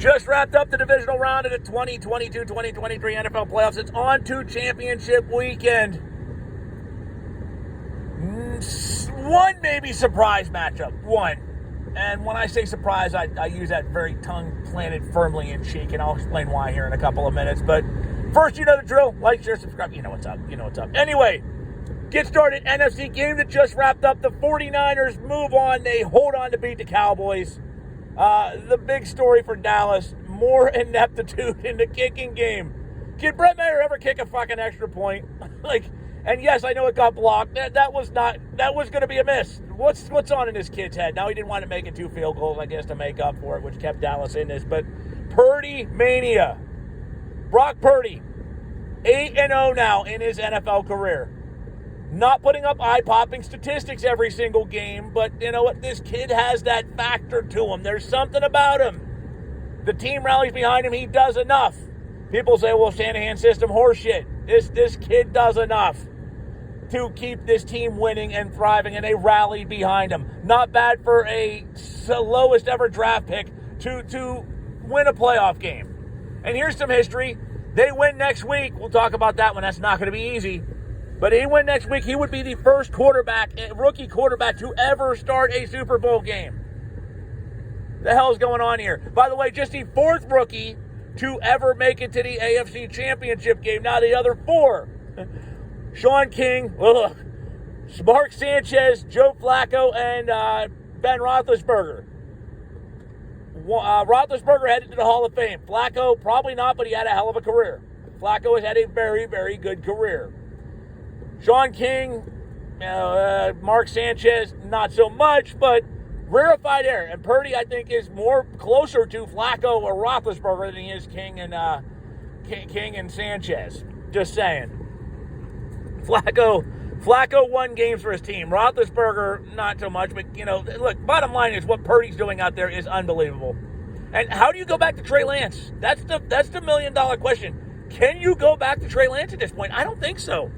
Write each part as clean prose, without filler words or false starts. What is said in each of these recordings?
Just wrapped up the divisional round of the 2022-2023 NFL playoffs. It's on to championship weekend. One maybe surprise matchup. One. And when I say surprise, I use that very tongue planted firmly in cheek, and I'll explain why here in a couple of minutes. But first, you know the drill. Like, share, subscribe. You know what's up. You know what's up. Anyway, get started. NFC game that just wrapped up. The 49ers move on. They hold on to beat the Cowboys. The big story for Dallas, more ineptitude in the kicking game. Did Brett Maher ever kick a fucking extra point? And yes, I know it got blocked. That was going to be a miss. What's on in this kid's head? Now he didn't want to make it 2 field goals, I guess, to make up for it, which kept Dallas in this. But Purdy mania. Brock Purdy, 8-0 now in his NFL career. Not putting up eye-popping statistics every single game, but you know what? This kid has that factor to him. There's something about him. The team rallies behind him. He does enough. People say, well, Shanahan system, horseshit. This kid does enough to keep this team winning and thriving, and they rallied behind him. Not bad for a lowest ever draft pick to win a playoff game. And here's some history. They win next week. We'll talk about that one. That's not going to be easy. But he win next week, he would be the first rookie quarterback to ever start a Super Bowl game. The hell's going on here? By the way, just the 4th rookie to ever make it to the AFC Championship game. Now the other 4. Sean King, Mark Sanchez, Joe Flacco, and Ben Roethlisberger. Roethlisberger headed to the Hall of Fame. Flacco, probably not, but he had a hell of a career. Flacco has had a very, very good career. Sean King, Mark Sanchez, not so much, but rarefied air. And Purdy, I think, is more closer to Flacco or Roethlisberger than he is King and Sanchez. Just saying. Flacco won games for his team. Roethlisberger, not so much. But, look, bottom line is what Purdy's doing out there is unbelievable. And how do you go back to Trey Lance? That's the million-dollar question. Can you go back to Trey Lance at this point? I don't think so.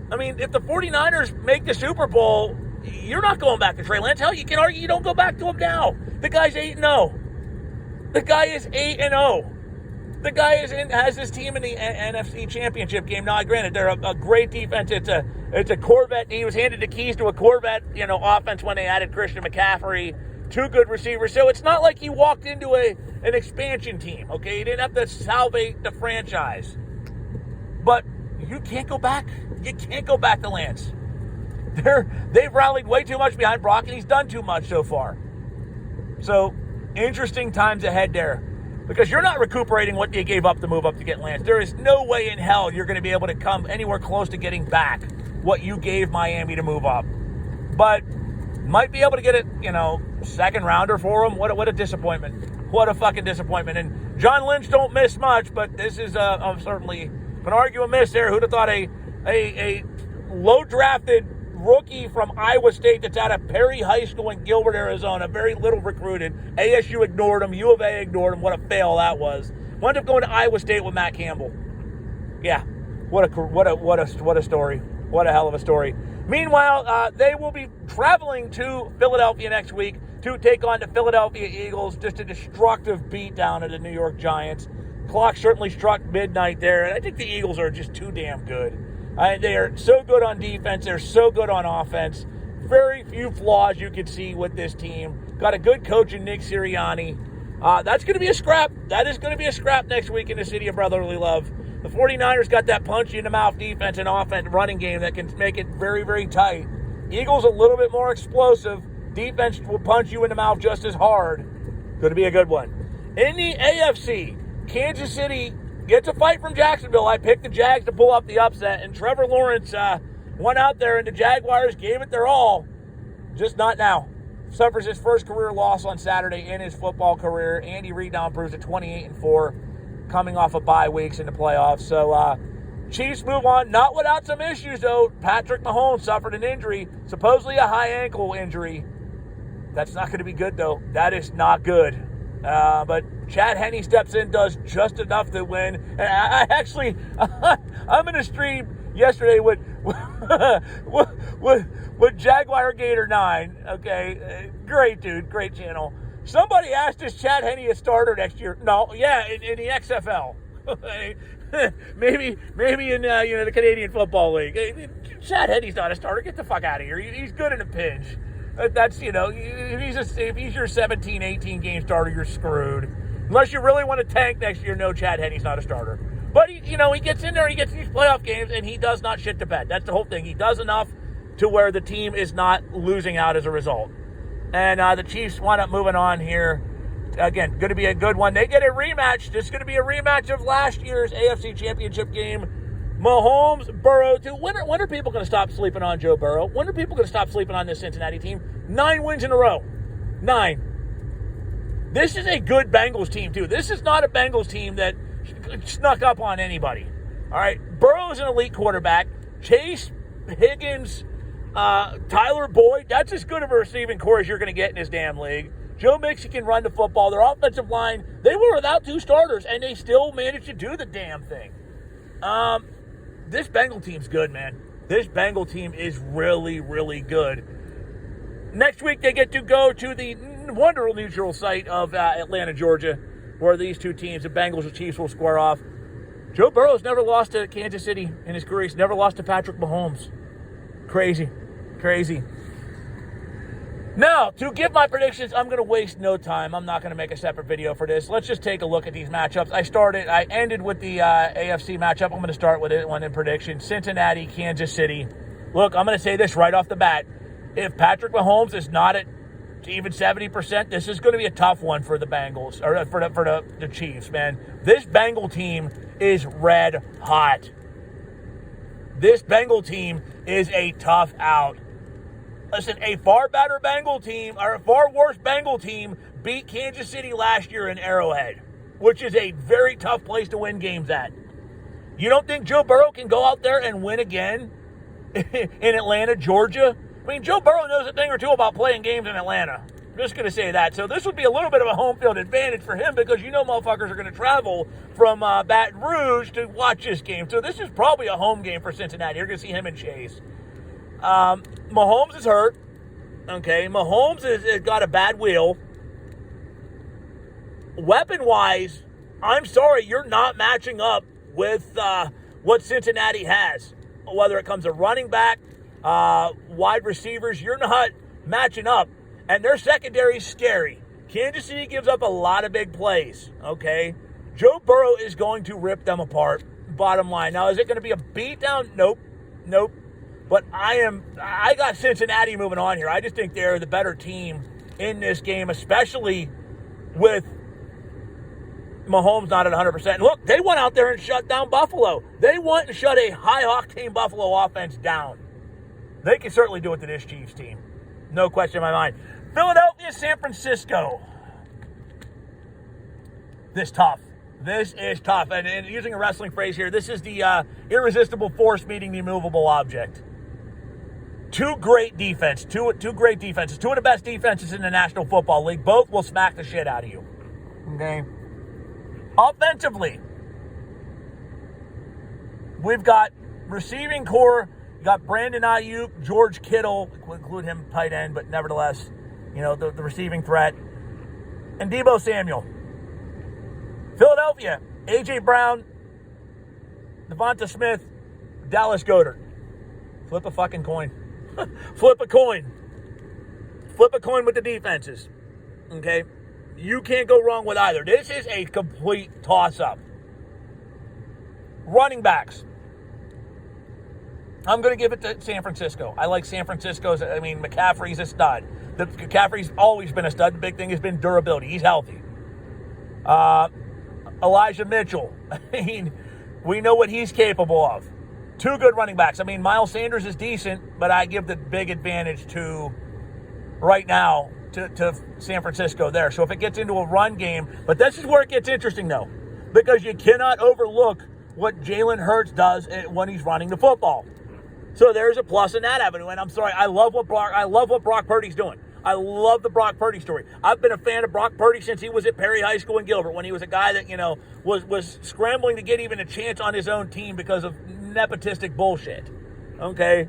I mean, if the 49ers make the Super Bowl, you're not going back to Trey Lance. Hell, you can argue you don't go back to him now. The guy's 8-0. The guy is 8-0. The guy has his team in the NFC Championship game. Now, granted, they're a great defense. It's a Corvette. He was handed the keys to a Corvette, offense when they added Christian McCaffrey. 2 good receivers. So it's not like he walked into an expansion team, okay? He didn't have to salvate the franchise. But you can't go back. You can't go back to Lance. They've rallied way too much behind Brock, and he's done too much so far. So, interesting times ahead there. Because you're not recuperating what you gave up to move up to get Lance. There is no way in hell you're going to be able to come anywhere close to getting back what you gave Miami to move up. But might be able to get it, second rounder for him. What a disappointment. What a fucking disappointment. And John Lynch don't miss much, but this is certainly an argue a miss there. Who'd have thought a low-drafted rookie from Iowa State that's out of Perry High School in Gilbert, Arizona, very little recruited. ASU ignored him. U of A ignored him. What a fail that was. Wound up going to Iowa State with Matt Campbell. Yeah, what a story. What a hell of a story. Meanwhile, they will be traveling to Philadelphia next week to take on the Philadelphia Eagles. Just a destructive beatdown of the New York Giants. Clock certainly struck midnight there, and I think the Eagles are just too damn good. They are so good on defense. They're so good on offense. Very few flaws you can see with this team. Got a good coach in Nick Sirianni. That's going to be a scrap. That is going to be a scrap next week in the city of brotherly love. The 49ers got that punch-you-in-the-mouth defense and offense running game that can make it very, very tight. Eagles a little bit more explosive. Defense will punch you in the mouth just as hard. Going to be a good one. In the AFC, Kansas City gets a fight from Jacksonville. I picked the Jags to pull up the upset, and Trevor Lawrence went out there, and the Jaguars gave it their all. Just not now. Suffers his first career loss on Saturday in his football career. Andy Reid now improves to 28-4, coming off of bye weeks in the playoffs. So Chiefs move on, not without some issues, though. Patrick Mahomes suffered an injury, supposedly a high ankle injury. That's not going to be good, though. That is not good. But Chad Henne steps in, does just enough to win. And I'm in a stream yesterday with Jaguar Gator 9. Okay, great dude, great channel. Somebody asked, is Chad Henne a starter next year? No, yeah, in the XFL. maybe in the Canadian Football League. Chad Henne's not a starter. Get the fuck out of here. He's good in a pinch. That's, if he's your 17, 18 game starter, you're screwed. Unless you really want to tank next year, no, Chad Henne's not a starter. But, he gets in there, he gets these playoff games, and he does not shit the bed. That's the whole thing. He does enough to where the team is not losing out as a result. And the Chiefs wind up moving on here. Again, going to be a good one. They get a rematch. This is going to be a rematch of last year's AFC Championship game. Mahomes, Burrow, too. When are people going to stop sleeping on Joe Burrow? When are people going to stop sleeping on this Cincinnati team? 9 wins in a row. 9. This is a good Bengals team, too. This is not a Bengals team that snuck up on anybody. All right, Burrow is an elite quarterback. Chase, Higgins, Tyler Boyd, that's as good of a receiving core as you're going to get in this damn league. Joe Mixon can run the football. Their offensive line, they were without 2 starters, and they still managed to do the damn thing. This Bengal team's good, man. This Bengal team is really, really good. Next week, they get to go to the wonderful neutral site of Atlanta, Georgia, where these two teams, the Bengals and Chiefs, will square off. Joe Burrow's never lost to Kansas City in his career. He's never lost to Patrick Mahomes. Crazy. Now, to give my predictions, I'm going to waste no time. I'm not going to make a separate video for this. Let's just take a look at these matchups. I ended with the AFC matchup. I'm going to start with it one in prediction. Cincinnati, Kansas City. Look, I'm going to say this right off the bat. If Patrick Mahomes is not at even 70%, this is going to be a tough one for the Bengals, or for the Chiefs, man. This Bengal team is red hot. This Bengal team is a tough out. Listen, a far better Bengal team, or a far worse Bengal team, beat Kansas City last year in Arrowhead, which is a very tough place to win games at. You don't think Joe Burrow can go out there and win again in Atlanta, Georgia? I mean, Joe Burrow knows a thing or two about playing games in Atlanta. I'm just going to say that. So this would be a little bit of a home field advantage for him because motherfuckers are going to travel from Baton Rouge to watch this game. So this is probably a home game for Cincinnati. You're going to see him and Chase. Mahomes is hurt. Okay, Mahomes has got a bad wheel. Weapon-wise, I'm sorry, you're not matching up with what Cincinnati has. Whether it comes to running back, wide receivers, you're not matching up. And their secondary is scary. Kansas City gives up a lot of big plays, okay? Joe Burrow is going to rip them apart, bottom line. Now, is it going to be a beatdown? Nope. But I got Cincinnati moving on here. I just think they're the better team in this game, especially with Mahomes not at 100%. Look, they went out there and shut down Buffalo. They went and shut a high-octane Buffalo offense down. They can certainly do it to this Chiefs team. No question in my mind. Philadelphia, San Francisco. This is tough. And using a wrestling phrase here, this is the irresistible force meeting the immovable object. Two great defenses. Two of the best defenses in the National Football League. Both will smack the shit out of you. Okay? Offensively, we've got receiving core. You got Brandon Ayuk, George Kittle, include him tight end, but nevertheless, the receiving threat. And Deebo Samuel. Philadelphia, A.J. Brown, Devonta Smith, Dallas Goedert. Flip a fucking coin. Flip a coin. Flip a coin with the defenses. Okay? You can't go wrong with either. This is a complete toss-up. Running backs. I'm going to give it to San Francisco. I like San Francisco's. McCaffrey's a stud. McCaffrey's always been a stud. The big thing has been durability. He's healthy. Elijah Mitchell. We know what he's capable of. Two good running backs. Miles Sanders is decent, but I give the big advantage to, right now, to San Francisco there. So if it gets into a run game, but this is where it gets interesting, though, because you cannot overlook what Jalen Hurts does when he's running the football. So there's a plus in that avenue. And I'm sorry, I love what Brock Purdy's doing. I love the Brock Purdy story. I've been a fan of Brock Purdy since he was at Perry High School in Gilbert, when he was a guy that, was scrambling to get even a chance on his own team because of nepotistic bullshit. Okay?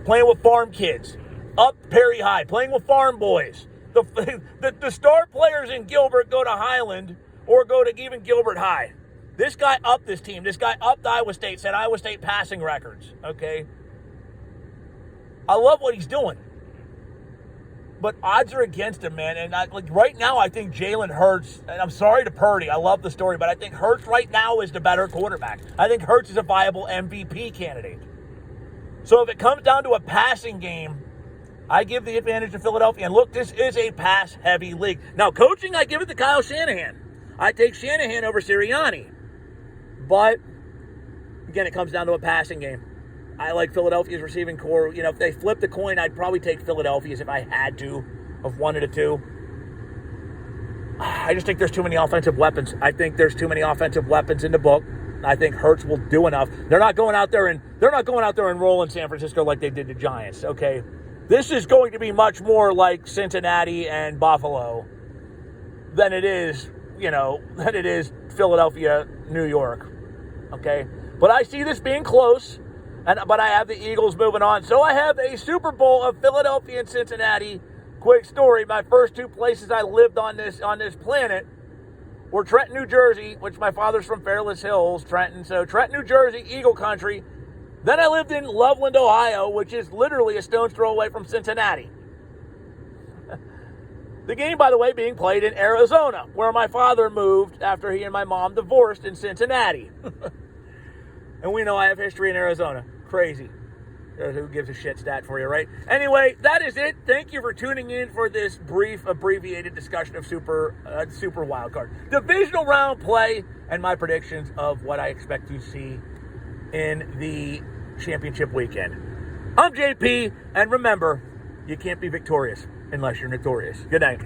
Playing with farm kids. Up Perry High. Playing with farm boys. The star players in Gilbert go to Highland or go to even Gilbert High. This guy upped this team. This guy upped Iowa State, set Iowa State passing records, okay? I love what he's doing. But odds are against him, man. And right now, I think Jalen Hurts, and I'm sorry to Purdy, I love the story, but I think Hurts right now is the better quarterback. I think Hurts is a viable MVP candidate. So if it comes down to a passing game, I give the advantage to Philadelphia. And look, this is a pass-heavy league. Now, coaching, I give it to Kyle Shanahan. I take Shanahan over Sirianni. But, again, it comes down to a passing game. I like Philadelphia's receiving core. You know, if they flip the coin, I'd probably take Philadelphia's if I had to, of one of the two. I just think there's too many offensive weapons. I think there's too many offensive weapons in the book. I think Hurts will do enough. They're not going out there and rolling San Francisco like they did the Giants, okay? This is going to be much more like Cincinnati and Buffalo than it is Philadelphia, New York, okay? But I see this being close. But I have the Eagles moving on. So I have a Super Bowl of Philadelphia and Cincinnati. Quick story, my first two places I lived on this planet were Trenton, New Jersey, which my father's from Fairless Hills, Trenton. So Trenton, New Jersey, Eagle Country. Then I lived in Loveland, Ohio, which is literally a stone's throw away from Cincinnati. The game, by the way, being played in Arizona, where my father moved after he and my mom divorced in Cincinnati. And we know I have history in Arizona. Crazy. Who gives a shit stat for you, right? Anyway, that is it. Thank you for tuning in for this brief, abbreviated discussion of Super Wildcard. Divisional round play and my predictions of what I expect to see in the championship weekend. I'm JP, and remember, you can't be victorious unless you're notorious. Good night.